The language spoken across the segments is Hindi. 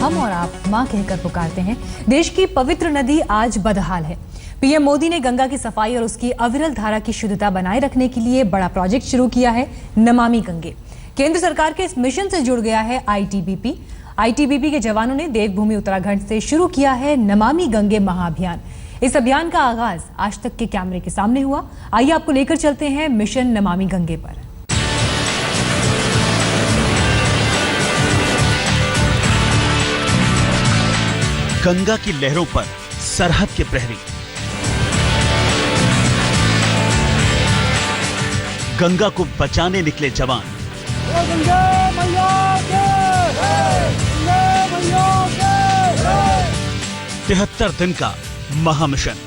हम और आप मां कहकर पुकारते हैं। देश की पवित्र नदी आज बदहाल है। पीएम मोदी ने गंगा की सफाई और उसकी अविरल धारा की शुद्धता बनाए रखने के लिए बड़ा प्रोजेक्ट शुरू किया है, नमामि गंगे। केंद्र सरकार के इस मिशन से जुड़ गया है आईटीबीपी के जवानों ने देवभूमि उत्तराखंड से शुरू किया है नमामि गंगे महाअभियान। इस अभियान का आगाज आज तक के कैमरे के सामने हुआ। आइए आपको लेकर चलते हैं मिशन नमामि गंगे पर। गंगा की लहरों पर सरहद के प्रहरी, गंगा को बचाने निकले जवान, गंगा मैया के, गंगा मैया के। 73 दिन का महामिशन,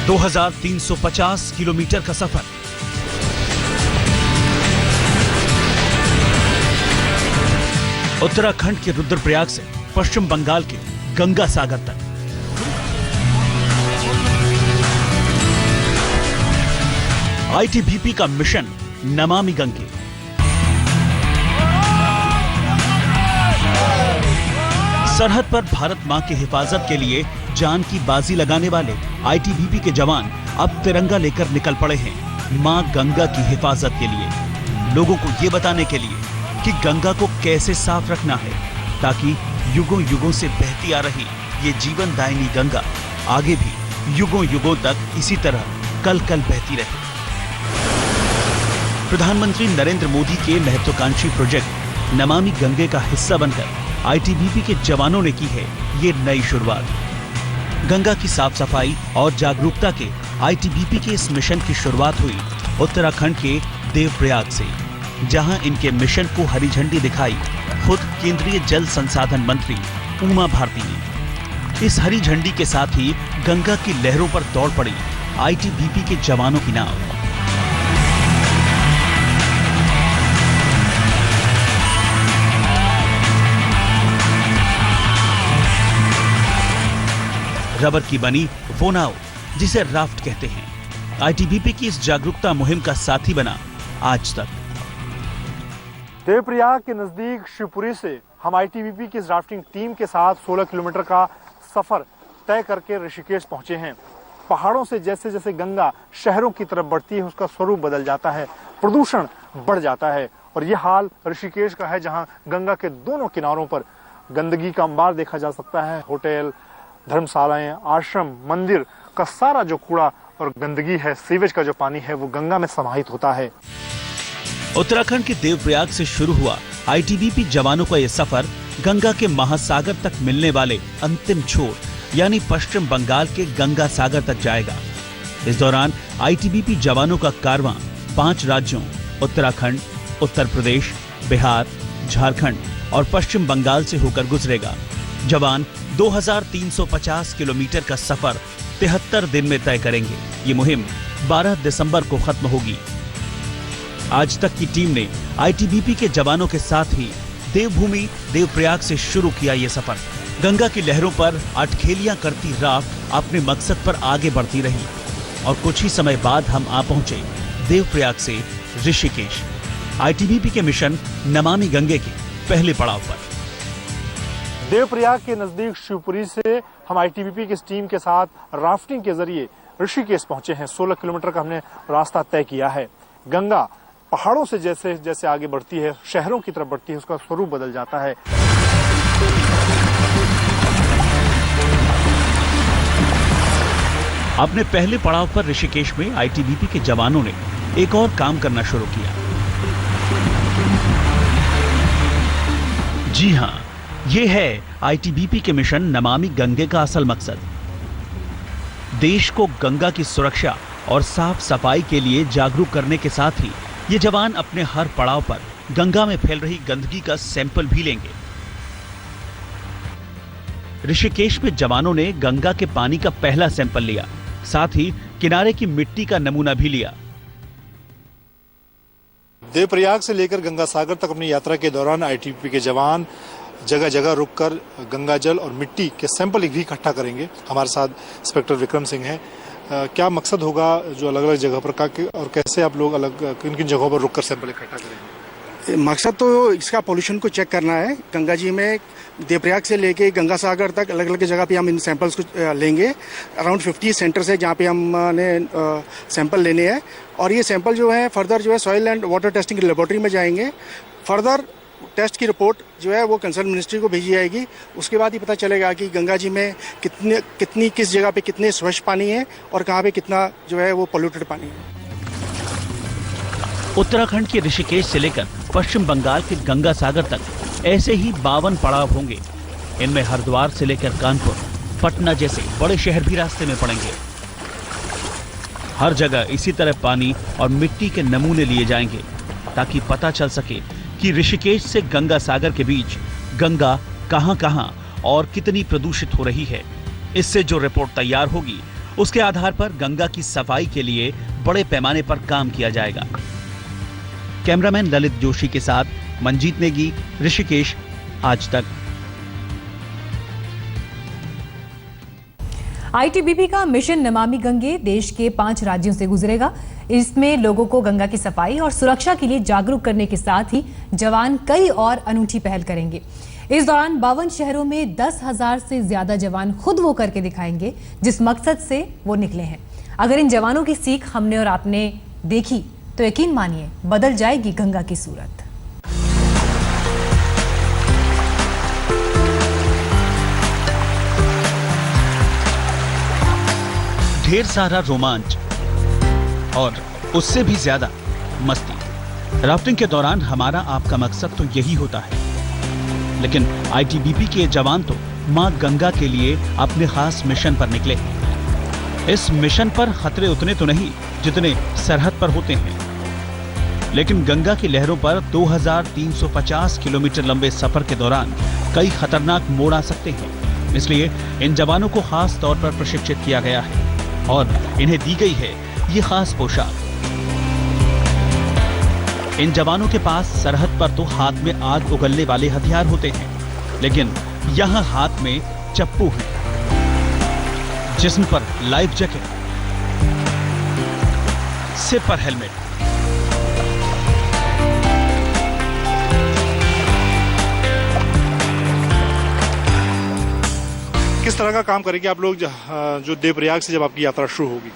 2350 किलोमीटर का सफर, उत्तराखंड के रुद्रप्रयाग से पश्चिम बंगाल के गंगा सागर तक। आईटीबीपी का मिशन नमामि गंगे। सरहद पर भारत मां की हिफाजत के लिए जान की बाजी लगाने वाले आईटीबीपी के जवान अब तिरंगा लेकर निकल पड़े हैं मां गंगा की हिफाजत के लिए, लोगों को ये बताने के लिए कि गंगा को कैसे साफ रखना है ताकि युगों युगों से बहती आ रही ये जीवन दायिनी गंगा आगे भी युगों युगों तक इसी तरह कल कल बहती रहे। प्रधानमंत्री नरेंद्र मोदी के महत्वाकांक्षी प्रोजेक्ट नमामि गंगे का हिस्सा बनकर आईटीबीपी के जवानों ने की है ये नई शुरुआत। गंगा की साफ सफाई और जागरूकता के आईटीबीपी के इस मिशन की शुरुआत हुई उत्तराखंड के देवप्रयाग से, जहां इनके मिशन को हरी झंडी दिखाई खुद केंद्रीय जल संसाधन मंत्री उमा भारती ने। इस हरी झंडी के साथ ही गंगा की लहरों पर दौड़ पड़ी आईटीबीपी के जवानों की नाव। रबर की बनी वो नाव जिसे राफ्ट कहते हैं, आईटीबीपी की इस जागरूकता मुहिम का साथी बना आज तक। देवप्रयाग के नजदीक शिवपुरी से हम आईटीबीपी की राफ्टिंग टीम के साथ 16 किलोमीटर का सफर तय करके ऋषिकेश पहुंचे हैं। पहाड़ों से जैसे जैसे गंगा शहरों की तरफ बढ़ती है उसका स्वरूप बदल जाता है, प्रदूषण बढ़ जाता है और यह हाल ऋषिकेश का है, जहां गंगा के दोनों किनारों पर गंदगी का अंबार देखा जा सकता है। होटल, धर्मशालाएं, आश्रम, मंदिर का सारा जो कूड़ा और गंदगी है, सीवेज का जो पानी है, वो गंगा में समाहित होता है। उत्तराखंड के देवप्रयाग से शुरू हुआ आईटीबीपी जवानों का यह सफर गंगा के महासागर तक मिलने वाले अंतिम छोर यानी पश्चिम बंगाल के गंगा सागर तक जाएगा। इस दौरान आईटीबीपी जवानों का कारवां 5 राज्यों उत्तराखंड, उत्तर प्रदेश, बिहार, झारखंड और पश्चिम बंगाल से होकर गुजरेगा। जवान 2350 किलोमीटर का सफर 73 दिन में तय करेंगे। ये मुहिम 12 दिसंबर को खत्म होगी। आज तक की टीम ने आईटीबीपी के जवानों के साथ ही देवभूमि देवप्रयाग से शुरू किया ये सफर। गंगा की लहरों पर अटखेलियां करती राफ्ट अपने मकसद पर आगे बढ़ती रही और कुछ ही समय बाद हम आ पहुंचे देवप्रयाग से ऋषिकेश, आईटीबीपी के मिशन नमामि गंगे के पहले पड़ाव पर। देवप्रयाग के नजदीक शिवपुरी से हम आईटीबीपी की टीम के साथ राफ्टिंग के जरिए ऋषिकेश पहुंचे हैं। 16 किलोमीटर का हमने रास्ता तय किया है। गंगा पहाड़ों से जैसे जैसे आगे बढ़ती है, शहरों की तरफ बढ़ती है, उसका स्वरूप बदल जाता है। अपने पहले पड़ाव पर ऋषिकेश में आईटीबीपी के जवानों ने एक और काम करना शुरू किया। जी हां, ये है आईटीबीपी के मिशन नमामि गंगे का असल मकसद। देश को गंगा की सुरक्षा और साफ सफाई के लिए जागरूक करने के साथ ही ये जवान अपने हर पड़ाव पर गंगा में फैल रही गंदगी का सैंपल भी लेंगे। ऋषिकेश में जवानों ने गंगा के पानी का पहला सैंपल लिया, साथ ही किनारे की मिट्टी का नमूना भी लिया। देवप्रयाग से लेकर गंगा सागर तक अपनी यात्रा के दौरान आईटीबीपी के जवान जगह जगह रुककर गंगा जल और मिट्टी के सैंपल भी इकट्ठा करेंगे। हमारे साथ इंस्पेक्टर विक्रम सिंह हैं। क्या मकसद होगा जो अलग अलग जगह पर का और कैसे आप लोग अलग किन किन जगहों पर रुककर सैंपल इकट्ठा करेंगे? मकसद तो इसका पोल्यूशन को चेक करना है। गंगा जी में देवप्रयाग से लेके गंगा सागर तक अलग अलग जगह पे हम इन सैंपल्स को लेंगे। अराउंड 50 सेंटर्स है जहाँ पे हमने सैंपल लेने हैं और ये सैंपल जो है फर्दर जो है soil and water testing laboratory में जाएंगे। फर्दर टेस्ट की रिपोर्ट जो है वो कंसर्न मिनिस्ट्री को भेजी जाएगी। उसके बाद ही पता चलेगा कि गंगा जी में किस जगह पे कितने स्वच्छ पानी है और कहाँ पे कितना जो है वो पोल्यूटेड पानी है। उत्तराखंड के ऋषिकेश से लेकर पश्चिम बंगाल के गंगा सागर तक ऐसे ही 52 पड़ाव होंगे। इनमें हरिद्वार से लेकर कानपुर, पटना जैसे बड़े शहर भी रास्ते में पड़ेंगे। हर जगह इसी तरह पानी और मिट्टी के नमूने लिए जाएंगे ताकि पता चल सके कि ऋषिकेश से गंगा सागर के बीच गंगा कहां-कहां और कितनी प्रदूषित हो रही है। इससे जो रिपोर्ट तैयार होगी उसके आधार पर गंगा की सफाई के लिए बड़े पैमाने पर काम किया जाएगा। कैमरामैन ललित जोशी के साथ मंजीत नेगी, ऋषिकेश, आज तक। आईटीबीपी का मिशन नमामि गंगे देश के 5 राज्यों से गुजरेगा। इसमें लोगों को गंगा की सफाई और सुरक्षा के लिए जागरूक करने के साथ ही जवान कई और अनूठी पहल करेंगे। इस दौरान 52 शहरों में 10,000 से ज्यादा जवान खुद वो करके दिखाएंगे जिस मकसद से वो निकले हैं। अगर इन जवानों की सीख हमने और आपने देखी तो यकीन मानिए बदल जाएगी गंगा की सूरत। ढेर सारा रोमांच और उससे भी ज्यादा मस्ती। राफ्टिंग के दौरान हमारा आपका मकसद तो यही होता है, लेकिन आईटीबीपी के जवान तो मां गंगा के लिए अपने खास मिशन पर निकले हैं। इस मिशन पर खतरे उतने तो नहीं जितने सरहद पर होते हैं, लेकिन गंगा की लहरों पर 2350 किलोमीटर लंबे सफर के दौरान कई खतरनाक मोड़ आ सकते हैं। इसलिए इन जवानों को खास तौर पर प्रशिक्षित किया गया है और इन्हें दी गई है ये खास पोशाक। इन जवानों के पास सरहद पर तो हाथ में आग उगलने वाले हथियार होते हैं, लेकिन यहाँ हाथ में चप्पू है, जिस्म पर लाइफ जैकेट, सिर पर हेलमेट। किस तरह का काम करेंगे आप लोग जो देवप्रयाग से जब आपकी यात्रा शुरू होगी?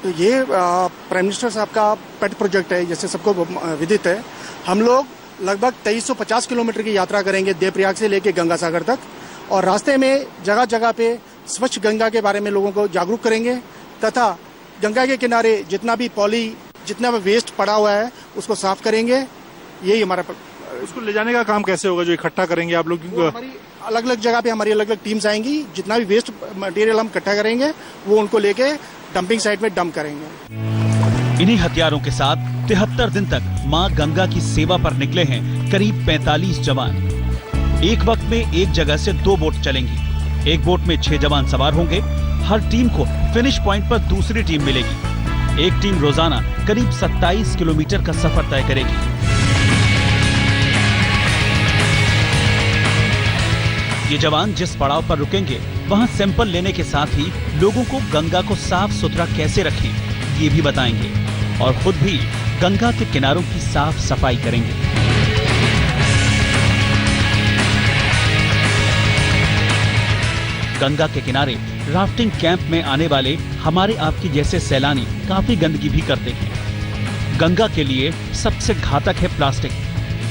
तो ये प्राइम मिनिस्टर साहब का पेट प्रोजेक्ट है, जैसे सबको विदित है। हम लोग लगभग 2350 किलोमीटर की यात्रा करेंगे देवप्रयाग से लेकर गंगा सागर तक और रास्ते में जगह जगह पे स्वच्छ गंगा के बारे में लोगों को जागरूक करेंगे तथा गंगा के किनारे जितना भी वेस्ट पड़ा हुआ है उसको साफ करेंगे। यही हमारा उसको ले जाने का काम कैसे होगा जो इकट्ठा करेंगे आप लोग? हमारी अलग अलग जगह पे हमारी अलग अलग टीम्स आएंगी। जितना भी वेस्ट मटेरियल हम इकट्ठा करेंगे वो उनको लेके डंपिंग साइट में डंप करेंगे। इन्हीं हथियारों के साथ 73 दिन तक मां गंगा की सेवा पर निकले हैं करीब 45 जवान। एक वक्त में एक जगह से 2 बोट चलेंगी। एक बोट में 6 जवान सवार होंगे। हर टीम को फिनिश पॉइंट पर दूसरी टीम मिलेगी। एक टीम रोजाना करीब 27 किलोमीटर का सफर तय करेगी। ये जवान जिस पड़ाव पर रुकेंगे वहां सैंपल लेने के साथ ही लोगों को गंगा को साफ सुथरा कैसे रखें ये भी बताएंगे और खुद भी गंगा के किनारों की साफ सफाई करेंगे। गंगा के किनारे राफ्टिंग कैंप में आने वाले हमारे आपके जैसे सैलानी काफी गंदगी भी करते हैं। गंगा के लिए सबसे घातक है प्लास्टिक।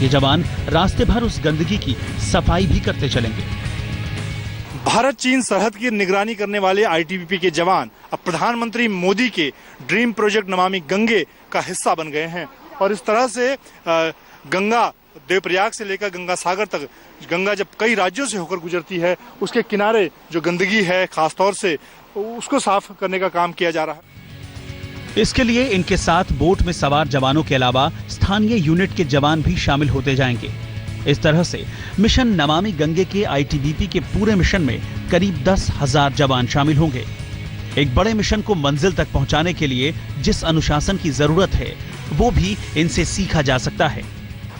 ये जवान रास्ते भर उस गंदगी की सफाई भी करते चलेंगे। भारत चीन सरहद की निगरानी करने वाले आईटीबीपी के जवान अब प्रधानमंत्री मोदी के ड्रीम प्रोजेक्ट नमामि गंगे का हिस्सा बन गए हैं और इस तरह से गंगा देवप्रयाग से लेकर गंगा सागर तक गंगा जब कई राज्यों से होकर गुजरती है उसके किनारे जो गंदगी है खासतौर से उसको साफ करने का काम किया जा रहा है। इसके लिए इनके साथ बोट में सवार जवानों के अलावा स्थानीय यूनिट के जवान भी शामिल होते जाएंगे। इस तरह से मिशन नमामि गंगे के आईटीबीपी के पूरे मिशन में करीब 10,000 जवान शामिल होंगे। एक बड़े मिशन को मंजिल तक पहुंचाने के लिए जिस अनुशासन की जरूरत है वो भी इनसे सीखा जा सकता है।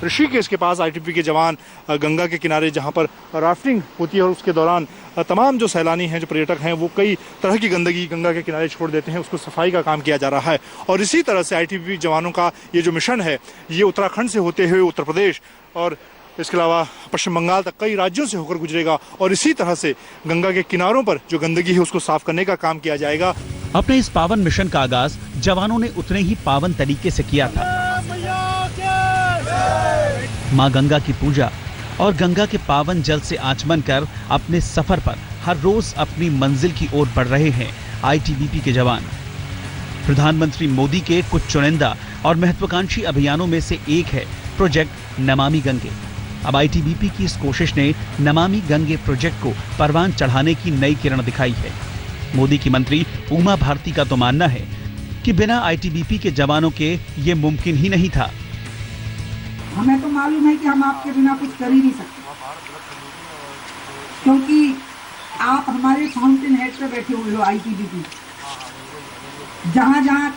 ऋषिकेश के पास आईटीबीपी के जवान गंगा के किनारे जहां पर राफ्टिंग होती है और उसके दौरान तमाम जो सैलानी हैं, जो पर्यटक हैं, वो कई तरह की गंदगी गंगा के किनारे छोड़ देते हैं, उसको सफाई का काम किया जा रहा है। और इसी तरह से आईटीबीपी जवानों का ये जो मिशन है, ये उत्तराखंड से होते हुए उत्तर प्रदेश और इसके अलावा पश्चिम बंगाल तक कई राज्यों से होकर गुजरेगा और इसी तरह से गंगा के किनारों पर जो गंदगी है उसको साफ करने का काम किया जाएगा। अपने इस पावन मिशन का आगाज जवानों ने उतने ही पावन तरीके से किया था। मां गंगा की पूजा और गंगा के पावन जल से आचमन कर अपने सफर पर हर रोज अपनी मंजिल की ओर बढ़ रहे हैं आईटीबीपी के जवान। प्रधानमंत्री मोदी के कुछ चुनिंदा और महत्वाकांक्षी अभियानों में से एक है प्रोजेक्ट नमामि गंगे। अब आईटीबीपी की इस कोशिश ने नमामि गंगे प्रोजेक्ट को परवान चढ़ाने की नई किरण दिखाई है। मोदी की मंत्री उमा भारती का तो मानना है कि बिना आईटीबीपी के जवानों के ये मुमकिन ही नहीं था। हमें तो मालूम है कि हम आपके बिना कुछ कर ही नहीं सकते, क्योंकि आप हमारे फाउंटेन हेड पे बैठे हुए हो। आईटीबीपी जहाँ जहाँ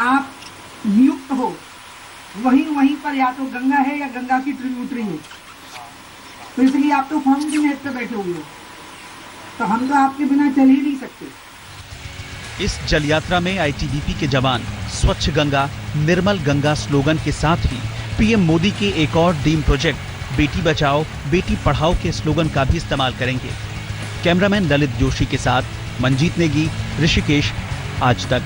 आप नियुक्त हो वहीं पर या तो गंगा है या गंगा की ट्रिब्यूटरी है, तो इसलिए आप तो फाउंटेन हेड पे बैठे हुए हो, तो हम तो आपके बिना चल ही नहीं सकते। इस जल यात्रा में आईटीबीपी के जवान स्वच्छ गंगा निर्मल गंगा स्लोगन के साथ ही पीएम मोदी के एक और ड्रीम प्रोजेक्ट बेटी बचाओ बेटी पढ़ाओ के स्लोगन का भी इस्तेमाल करेंगे। कैमरामैन ललित जोशी के साथ मंजीत नेगी, ऋषिकेश, आज तक।